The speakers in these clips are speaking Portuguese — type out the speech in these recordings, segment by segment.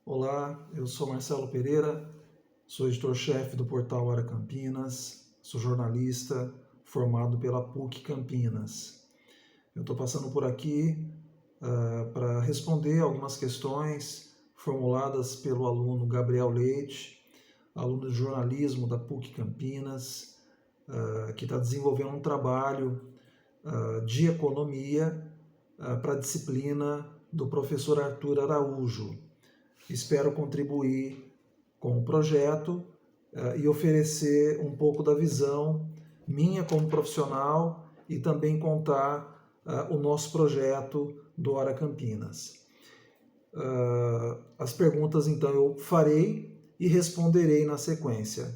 Olá, eu sou Marcelo Pereira, sou editor-chefe do portal Hora Campinas, sou jornalista formado pela PUC Campinas. Eu estou passando por aqui para responder algumas questões formuladas pelo aluno Gabriel Leite, aluno de jornalismo da PUC Campinas, que está desenvolvendo um trabalho de economia para a disciplina do professor Arthur Araújo. Espero contribuir com o projeto e oferecer um pouco da visão minha como profissional e também contar o nosso projeto do Hora Campinas. As perguntas, então, eu farei e responderei na sequência.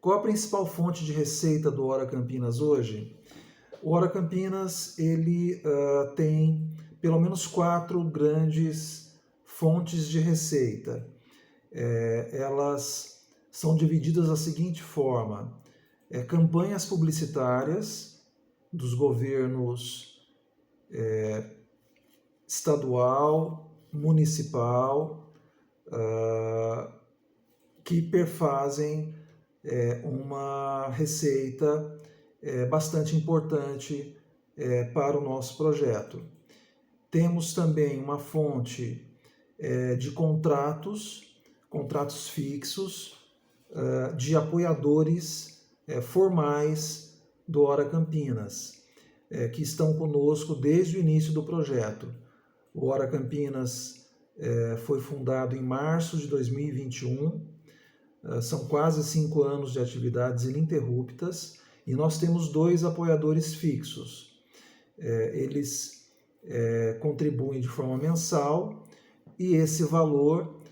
Qual a principal fonte de receita do Hora Campinas hoje? O Hora Campinas ele tem pelo menos 4 grandes fontes de receita. Elas são divididas da seguinte forma: campanhas publicitárias dos governos estadual, municipal, que perfazem uma receita bastante importante para o nosso projeto. Temos também uma fonte de contratos fixos, de apoiadores formais do Hora Campinas, que estão conosco desde o início do projeto. O Hora Campinas foi fundado em março de 2021, são quase 5 anos de atividades ininterruptas e nós temos 2 apoiadores fixos. Eles contribuem de forma mensal e esse valor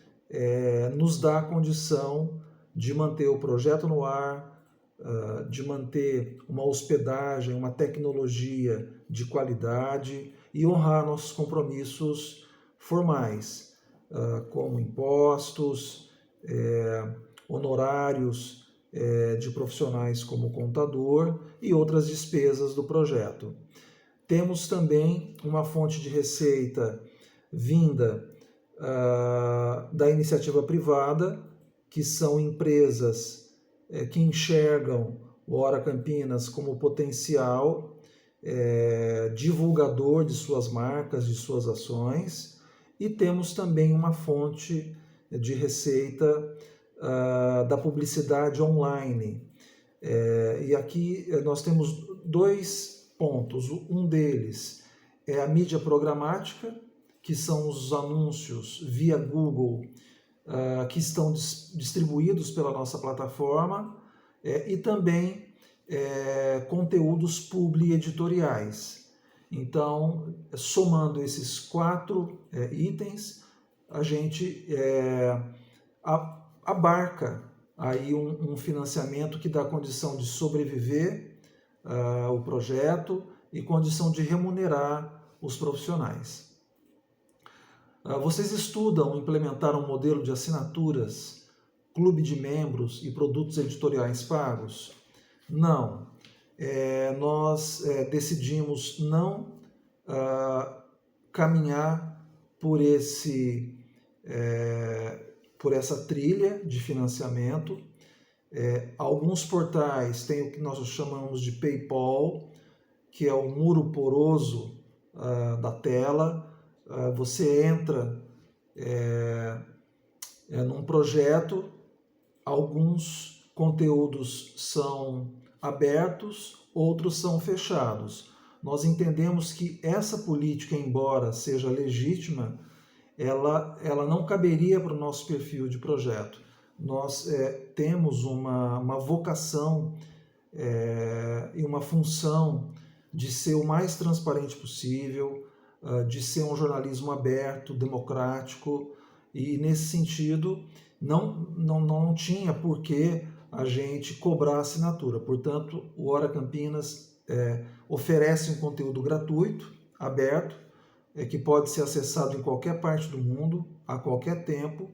nos dá a condição de manter o projeto no ar, de manter uma hospedagem, uma tecnologia de qualidade e honrar nossos compromissos formais, como impostos, honorários de profissionais como contador e outras despesas do projeto. Temos também uma fonte de receita vinda da iniciativa privada, que são empresas que enxergam o Hora Campinas como potencial divulgador de suas marcas, de suas ações, e temos também uma fonte de receita da publicidade online. E aqui nós temos 2 pontos. Um deles é a mídia programática, que são os anúncios via Google que estão distribuídos pela nossa plataforma, e também conteúdos publi-editoriais. Então, somando esses 4 itens, a gente abarca aí um financiamento que dá condição de sobreviver o projeto e condição de remunerar os profissionais. Vocês estudam implementar um modelo de assinaturas, clube de membros e produtos editoriais pagos? Não. Nós decidimos não caminhar por essa trilha de financiamento. Alguns portais têm o que nós chamamos de PayPal, que é o muro poroso da tela. Você entra num projeto, alguns conteúdos são abertos, outros são fechados. Nós entendemos que essa política, embora seja legítima, ela não caberia para o nosso perfil de projeto. Nós temos uma vocação e uma função de ser o mais transparente possível, de ser um jornalismo aberto, democrático, e nesse sentido não tinha por que a gente cobrar assinatura. Portanto, o Hora Campinas oferece um conteúdo gratuito, aberto, que pode ser acessado em qualquer parte do mundo, a qualquer tempo.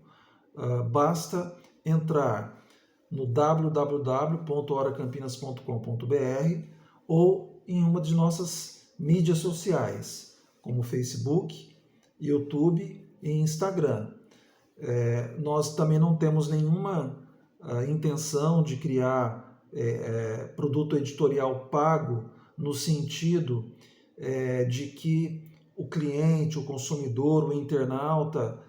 Basta entrar no www.horacampinas.com.br ou em uma de nossas mídias sociais, como Facebook, YouTube e Instagram. Nós também não temos nenhuma intenção de criar produto editorial pago no sentido de que o cliente, o consumidor, o internauta,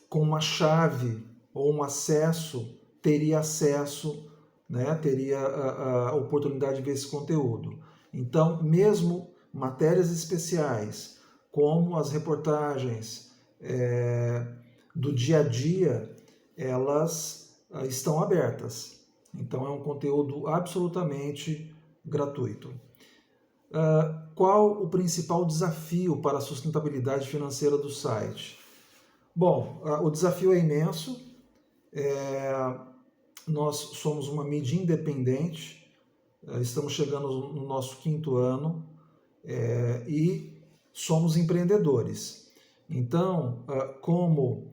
com uma chave ou um acesso, teria acesso, né, teria a oportunidade de ver esse conteúdo. Então, mesmo matérias especiais, como as reportagens do dia a dia, elas estão abertas. Então, é um conteúdo absolutamente gratuito. Qual o principal desafio para a sustentabilidade financeira do site? Bom, o desafio é imenso. Nós somos uma mídia independente, estamos chegando no nosso 5º ano e somos empreendedores. Então, como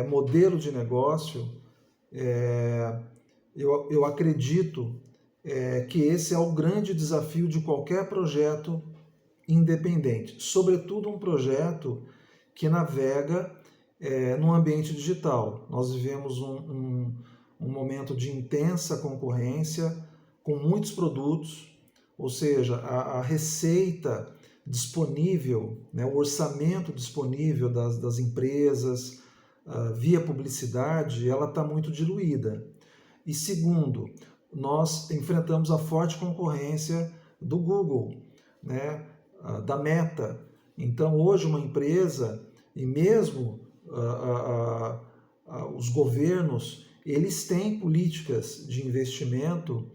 modelo de negócio, eu acredito que esse é o grande desafio de qualquer projeto independente, sobretudo um projeto que navega no ambiente digital. Nós vivemos um momento de intensa concorrência, com muitos produtos, ou seja, a receita disponível, né, o orçamento disponível das empresas via publicidade, ela está muito diluída. E segundo, nós enfrentamos a forte concorrência do Google, né, da Meta. Então, hoje, uma empresa, e mesmo os governos, eles têm políticas de investimento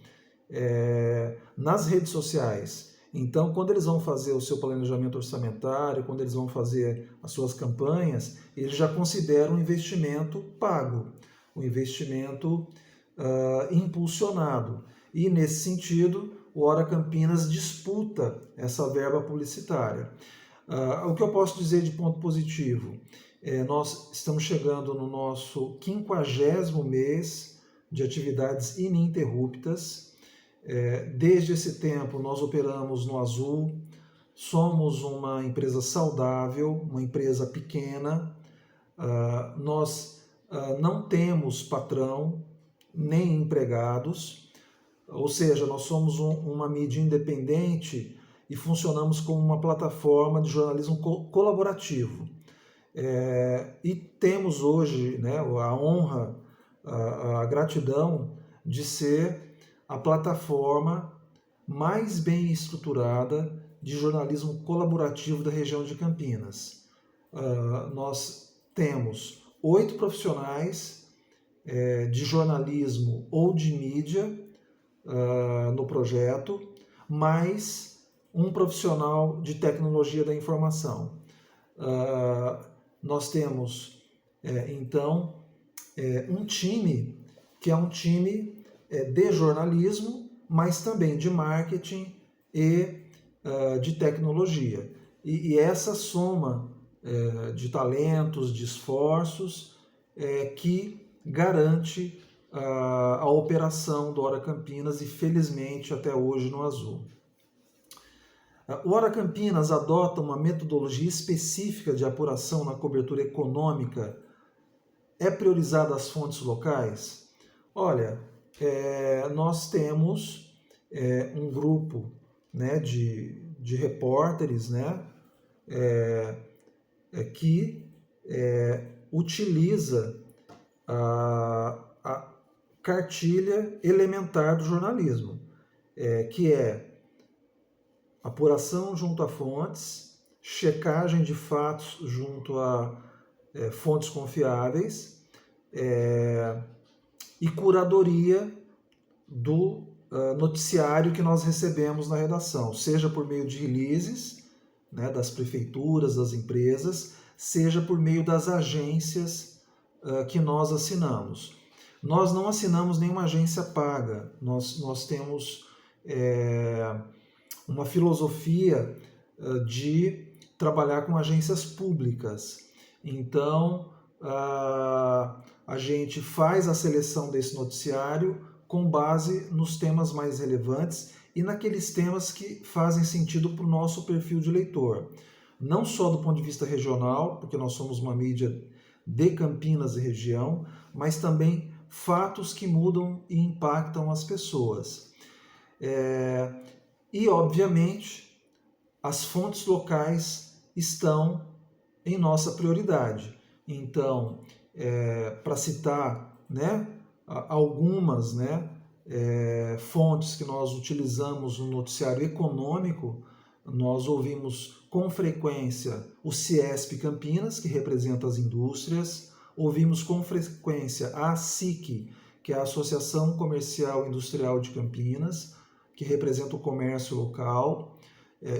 nas redes sociais. Então, quando eles vão fazer o seu planejamento orçamentário, quando eles vão fazer as suas campanhas, eles já consideram um investimento pago, um investimento impulsionado. E, nesse sentido, o Hora Campinas disputa essa verba publicitária. O que eu posso dizer de ponto positivo? Nós estamos chegando no nosso 50º mês de atividades ininterruptas. Desde esse tempo, nós operamos no azul, somos uma empresa saudável, uma empresa pequena, nós não temos patrão, nem empregados, ou seja, nós somos uma mídia independente e funcionamos como uma plataforma de jornalismo colaborativo. E temos hoje, né, a honra, a gratidão de ser a plataforma mais bem estruturada de jornalismo colaborativo da região de Campinas. Nós temos 8 profissionais de jornalismo ou de mídia no projeto, mais um profissional de tecnologia da informação. Nós temos, então, um time que é um time de jornalismo, mas também de marketing e de tecnologia. E essa soma de talentos, de esforços, que garante a operação do Hora Campinas e, felizmente, até hoje no azul. O Hora Campinas adota uma metodologia específica de apuração na cobertura econômica. É priorizada as fontes locais? Olha, nós temos um grupo, né, de repórteres, né, que utiliza a cartilha elementar do jornalismo, que é apuração junto a fontes, checagem de fatos junto a fontes confiáveis e curadoria do noticiário que nós recebemos na redação, seja por meio de releases, né, das prefeituras, das empresas, seja por meio das agências que nós assinamos. Nós não assinamos nenhuma agência paga, nós temos uma filosofia de trabalhar com agências públicas. Então, a gente faz a seleção desse noticiário com base nos temas mais relevantes e naqueles temas que fazem sentido para o nosso perfil de leitor. não só do ponto de vista regional, porque nós somos uma mídia de Campinas e região, mas também fatos que mudam e impactam as pessoas. E, obviamente, as fontes locais estão em nossa prioridade. Então, para citar, né, algumas, né, fontes que nós utilizamos no noticiário econômico, nós ouvimos com frequência o Ciesp Campinas, que representa as indústrias, ouvimos com frequência a ASIC, que é a Associação Comercial Industrial de Campinas, que representa o comércio local,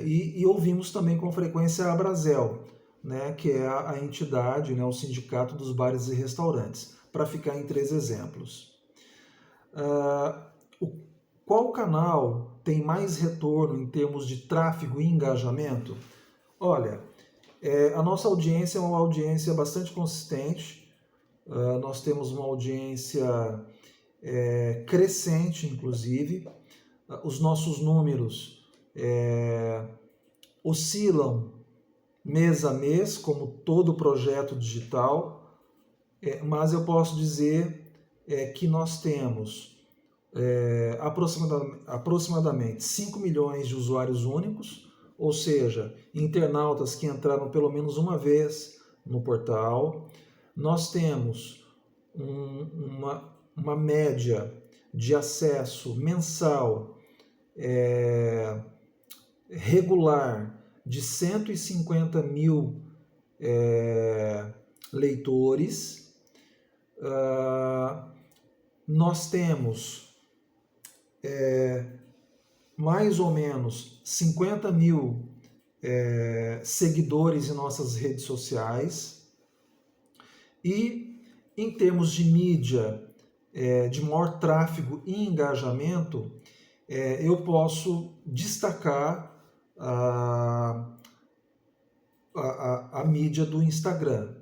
e ouvimos também com frequência a Abrazel, né, que é a entidade, né, o sindicato dos bares e restaurantes, para ficar em 3 exemplos. Qual canal tem mais retorno em termos de tráfego e engajamento? Olha, a nossa audiência é uma audiência bastante consistente, nós temos uma audiência crescente, inclusive, os nossos números oscilam mês a mês, como todo projeto digital, mas eu posso dizer que nós temos aproximadamente 5 milhões de usuários únicos, ou seja, internautas que entraram pelo menos uma vez no portal. Nós temos uma média de acesso mensal regular de 150 mil leitores. Nós temos mais ou menos 50 mil seguidores em nossas redes sociais. E em termos de mídia, de maior tráfego e engajamento, eu posso destacar a mídia do Instagram.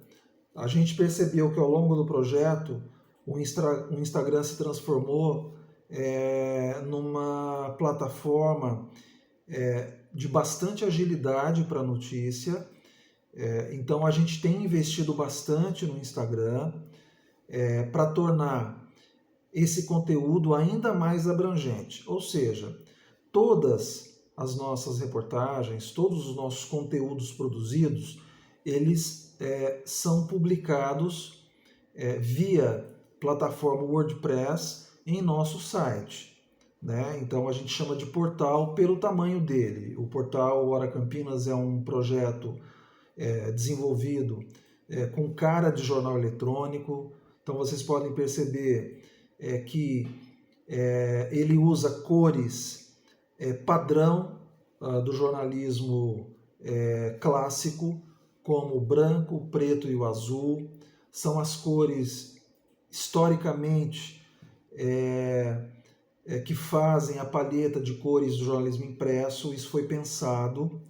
A gente percebeu que ao longo do projeto o Instagram se transformou numa plataforma de bastante agilidade para a notícia. Então a gente tem investido bastante no Instagram para tornar esse conteúdo ainda mais abrangente. Ou seja, todas as nossas reportagens, todos os nossos conteúdos produzidos, eles são publicados via plataforma WordPress em nosso site, né? Então a gente chama de portal pelo tamanho dele. O portal Hora Campinas é um projeto desenvolvido com cara de jornal eletrônico. Então vocês podem perceber que ele usa cores padrão do jornalismo clássico, como o branco, o preto e o azul. São as cores historicamente que fazem a palheta de cores do jornalismo impresso. Isso foi pensado,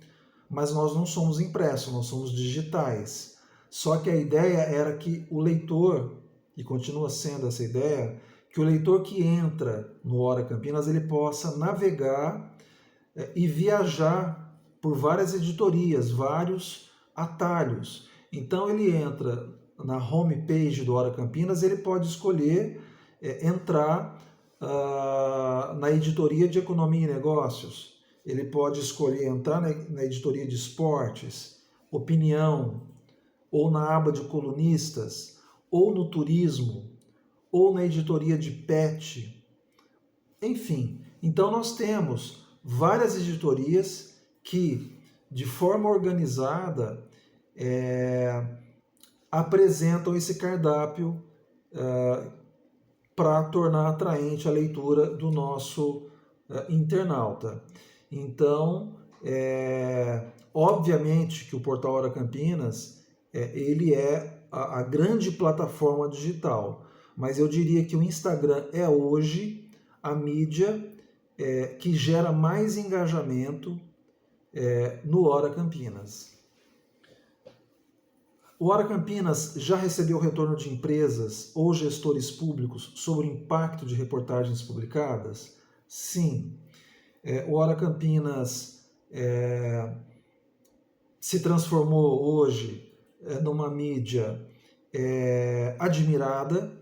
mas nós não somos impressos, nós somos digitais. Só que a ideia era que o leitor, e continua sendo essa ideia, que o leitor que entra no Hora Campinas ele possa navegar e viajar por várias editorias, vários atalhos. Então ele entra na homepage do Hora Campinas, ele pode escolher entrar na editoria de Economia e Negócios, ele pode escolher entrar na editoria de Esportes, Opinião, ou na aba de Colunistas, ou no Turismo, ou na editoria de Pet, enfim. Então nós temos várias editorias que, de forma organizada, apresentam esse cardápio para tornar atraente a leitura do nosso internauta. Então, obviamente que o portal Hora Campinas ele é a grande plataforma digital, mas eu diria que o Instagram é hoje a mídia que gera mais engajamento no Hora Campinas. O Hora Campinas já recebeu retorno de empresas ou gestores públicos sobre o impacto de reportagens publicadas? Sim. O Hora Campinas se transformou hoje numa mídia admirada.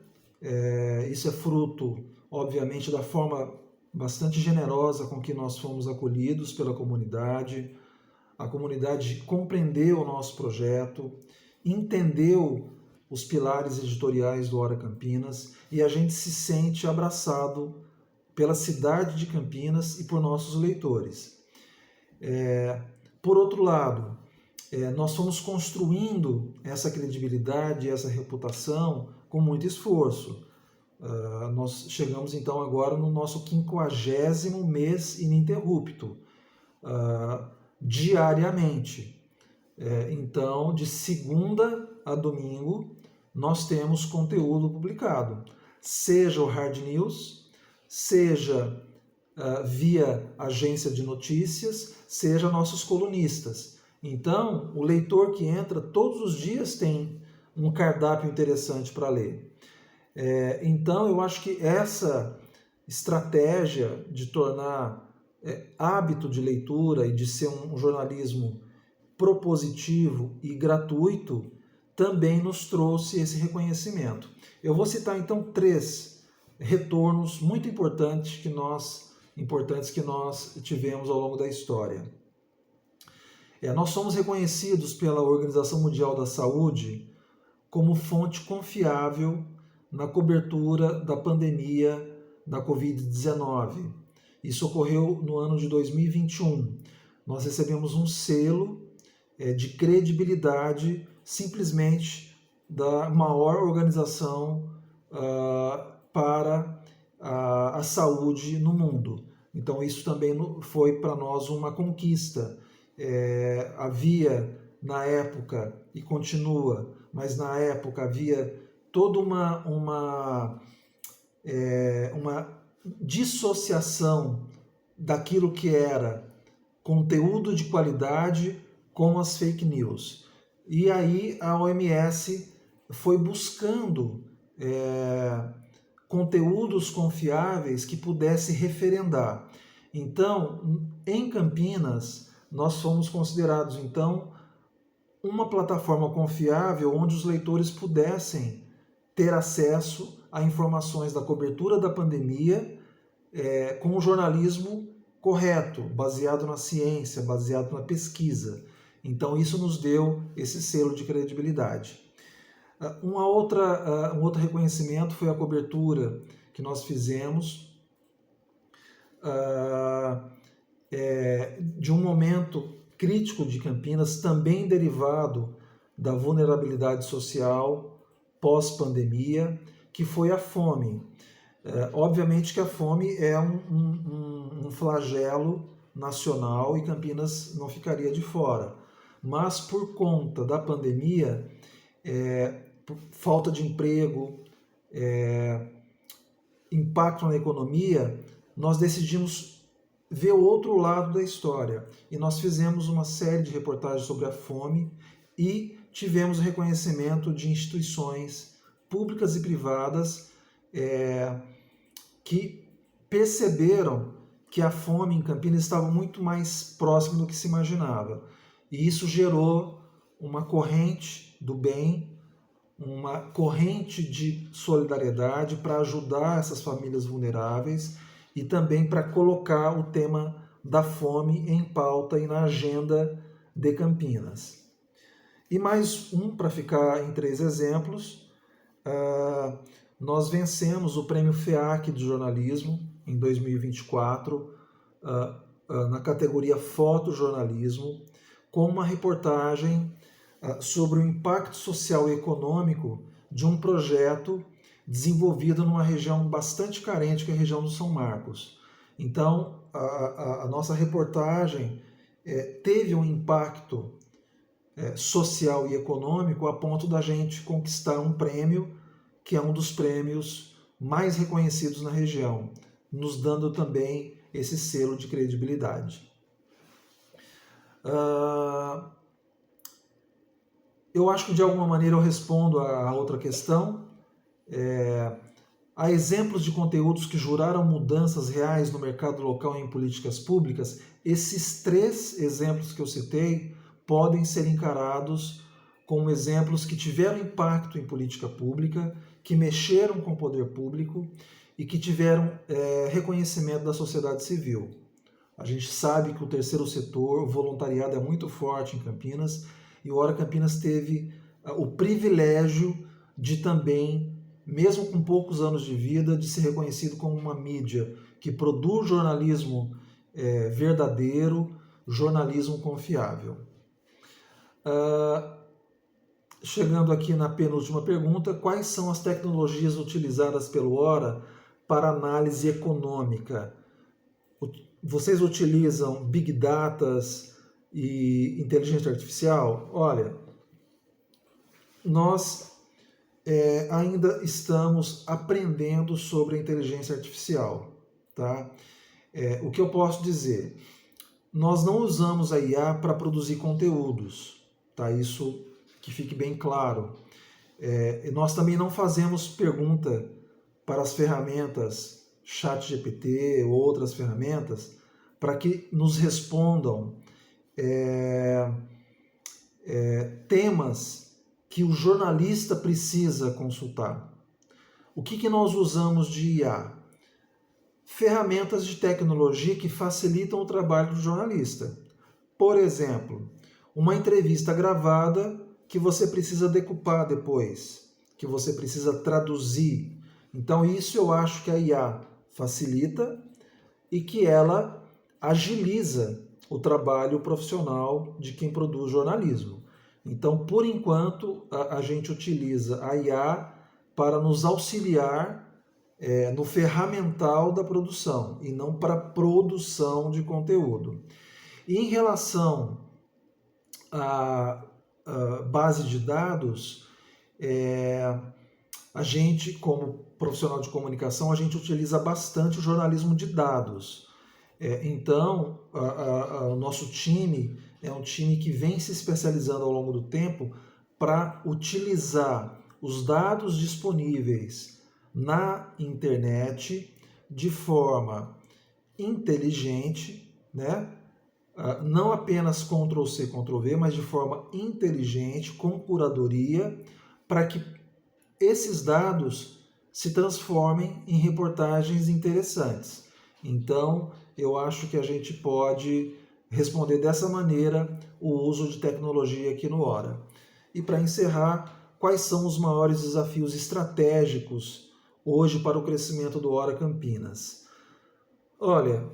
Isso é fruto, obviamente, da forma bastante generosa com que nós fomos acolhidos pela comunidade. A comunidade compreendeu o nosso projeto, entendeu os pilares editoriais do Hora Campinas e a gente se sente abraçado pela cidade de Campinas e por nossos leitores. Por outro lado, nós fomos construindo essa credibilidade, essa reputação com muito esforço. Nós chegamos então agora no nosso 50º mês ininterrupto, diariamente. Então, de segunda a domingo, nós temos conteúdo publicado, seja o Hard News, seja via agência de notícias, seja nossos colunistas. Então, o leitor que entra todos os dias tem um cardápio interessante para ler. Então, eu acho que essa estratégia de tornar hábito de leitura e de ser um jornalismo propositivo e gratuito também nos trouxe esse reconhecimento. Eu vou citar então 3 retornos muito importantes que nós tivemos ao longo da história. Nós somos reconhecidos pela Organização Mundial da Saúde como fonte confiável na cobertura da pandemia da Covid-19. Isso ocorreu no ano de 2021. Nós recebemos um selo de credibilidade simplesmente da maior organização para a saúde no mundo. Então isso também foi para nós uma conquista. Havia na época, e continua, mas na época havia toda uma dissociação daquilo que era conteúdo de qualidade com as fake news. E aí a OMS foi buscando conteúdos confiáveis que pudesse referendar. Então, em Campinas, nós fomos considerados, então, uma plataforma confiável onde os leitores pudessem ter acesso a informações da cobertura da pandemia com o jornalismo correto, baseado na ciência, baseado na pesquisa. Então isso nos deu esse selo de credibilidade. Um outro reconhecimento foi a cobertura que nós fizemos de um momento crítico de Campinas, também derivado da vulnerabilidade social pós-pandemia, que foi a fome. Obviamente que a fome é um flagelo nacional e Campinas não ficaria de fora. Mas por conta da pandemia, falta de emprego, impacto na economia, nós decidimos ver o outro lado da história. E nós fizemos uma série de reportagens sobre a fome e tivemos reconhecimento de instituições públicas e privadas que perceberam que a fome em Campinas estava muito mais próxima do que se imaginava. E isso gerou uma corrente do bem, uma corrente de solidariedade para ajudar essas famílias vulneráveis e também para colocar o tema da fome em pauta e na agenda de Campinas. E mais para ficar em 3 exemplos, nós vencemos o Prêmio FEAC de Jornalismo em 2024, na categoria Fotojornalismo, com uma reportagem sobre o impacto social e econômico de um projeto desenvolvido numa região bastante carente, que é a região do São Marcos. Então, a nossa reportagem teve um impacto social e econômico a ponto da gente conquistar um prêmio, que é um dos prêmios mais reconhecidos na região, nos dando também esse selo de credibilidade. Eu acho que de alguma maneira eu respondo a outra questão. Há exemplos de conteúdos que juraram mudanças reais no mercado local e em políticas públicas. Esses 3 exemplos que eu citei podem ser encarados como exemplos que tiveram impacto em política pública, que mexeram com o poder público e que tiveram reconhecimento da sociedade civil. A gente sabe que o terceiro setor, o voluntariado, é muito forte em Campinas, e o Hora Campinas teve o privilégio de também, mesmo com poucos anos de vida, de ser reconhecido como uma mídia que produz jornalismo verdadeiro, jornalismo confiável. Chegando aqui na penúltima pergunta, quais são as tecnologias utilizadas pelo Hora para análise econômica? Vocês utilizam Big Data e inteligência artificial? Olha, nós ainda estamos aprendendo sobre a inteligência artificial, tá? O que eu posso dizer? Nós não usamos a IA para produzir conteúdos, tá? Isso que fique bem claro. Nós também não fazemos pergunta para as ferramentas ChatGPT ou outras ferramentas para que nos respondam temas que o jornalista precisa consultar. O que nós usamos de IA? Ferramentas de tecnologia que facilitam o trabalho do jornalista. Por exemplo, uma entrevista gravada que você precisa decupar depois, que você precisa traduzir. Então isso eu acho que a IA facilita e que ela agiliza o trabalho profissional de quem produz jornalismo. Então, por enquanto, a gente utiliza a IA para nos auxiliar no ferramental da produção e não para produção de conteúdo. E em relação à base de dados, a gente, como profissional de comunicação, a gente utiliza bastante o jornalismo de dados. Então, o nosso time é um time que vem se especializando ao longo do tempo para utilizar os dados disponíveis na internet de forma inteligente, né? Não apenas Ctrl+C, Ctrl+V, mas de forma inteligente, com curadoria, para que esses dados se transformem em reportagens interessantes. Então, eu acho que a gente pode responder dessa maneira o uso de tecnologia aqui no Hora. E para encerrar, quais são os maiores desafios estratégicos hoje para o crescimento do Hora Campinas? Olha,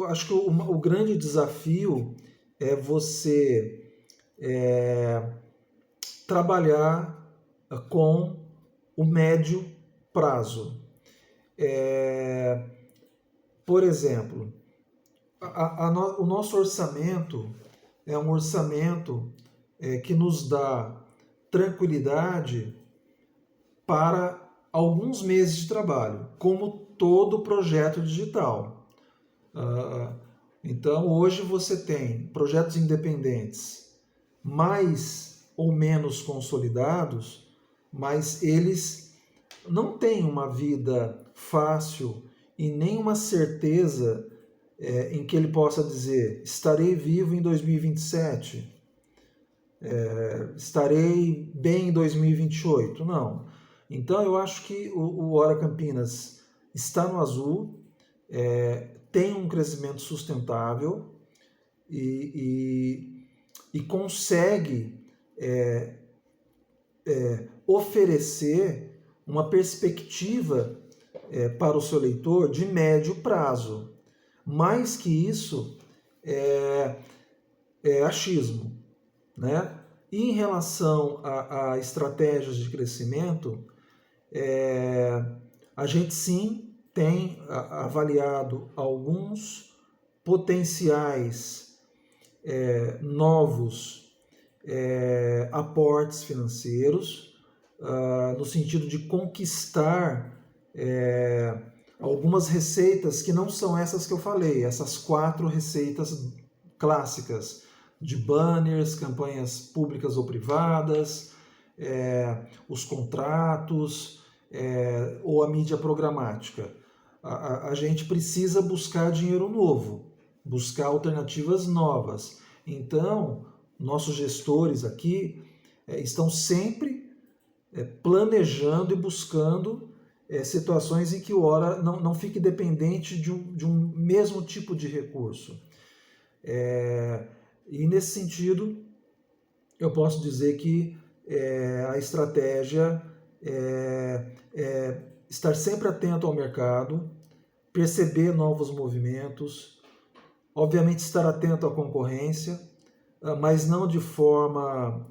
acho que o grande desafio é você trabalhar com o médio prazo. Por exemplo, o nosso orçamento é um orçamento que nos dá tranquilidade para alguns meses de trabalho, como todo projeto digital. Então, hoje você tem projetos independentes mais ou menos consolidados, mas eles não têm uma vida fácil e nem uma certeza em que ele possa dizer: estarei vivo em 2027, estarei bem em 2028. Não. Então eu acho que o Hora Campinas está no azul, tem um crescimento sustentável e consegue oferecer uma perspectiva para o seu leitor de médio prazo. Mais que isso é achismo, né? E em relação a estratégias de crescimento, a gente sim tem avaliado alguns potenciais novos aportes financeiros, no sentido de conquistar algumas receitas que não são essas que eu falei, essas 4 receitas clássicas de banners, campanhas públicas ou privadas, os contratos ou a mídia programática. A gente precisa buscar dinheiro novo, buscar alternativas novas. Então, nossos gestores aqui estão sempre planejando e buscando situações em que o Hora não fique dependente de um mesmo tipo de recurso. E nesse sentido, eu posso dizer que a estratégia é estar sempre atento ao mercado, perceber novos movimentos, obviamente estar atento à concorrência, mas não de forma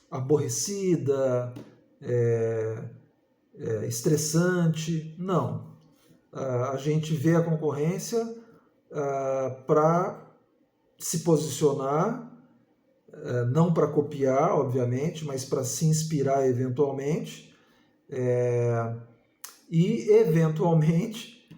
aborrecida, estressante, não. A gente vê a concorrência para se posicionar, não para copiar, obviamente, mas para se inspirar eventualmente, e eventualmente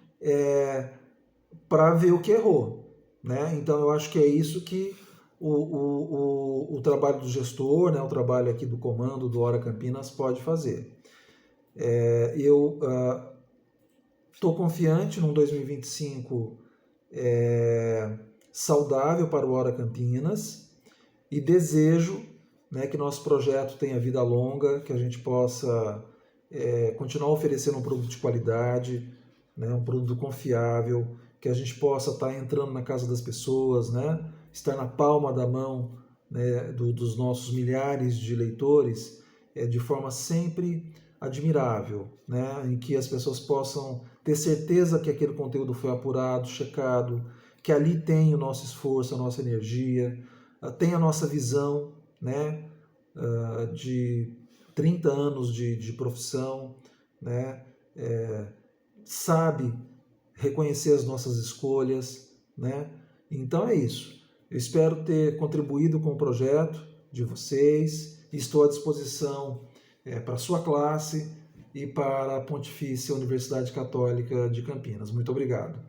para ver o que errou, né? Então eu acho que é isso que o trabalho do gestor, né, o trabalho aqui do comando do Hora Campinas pode fazer. Eu estou confiante num 2025 saudável para o Hora Campinas e desejo, né, que nosso projeto tenha vida longa, que a gente possa continuar oferecendo um produto de qualidade, né, um produto confiável, que a gente possa estar entrando na casa das pessoas, né, estar na palma da mão, né, dos nossos milhares de leitores, de forma sempre admirável, né, em que as pessoas possam ter certeza que aquele conteúdo foi apurado, checado, que ali tem o nosso esforço, a nossa energia, tem a nossa visão, né, de 30 anos de profissão, né, sabe reconhecer as nossas escolhas, né? Então é isso. Eu espero ter contribuído com o projeto de vocês. Estou à disposição para a sua classe e para a Pontifícia Universidade Católica de Campinas. Muito obrigado.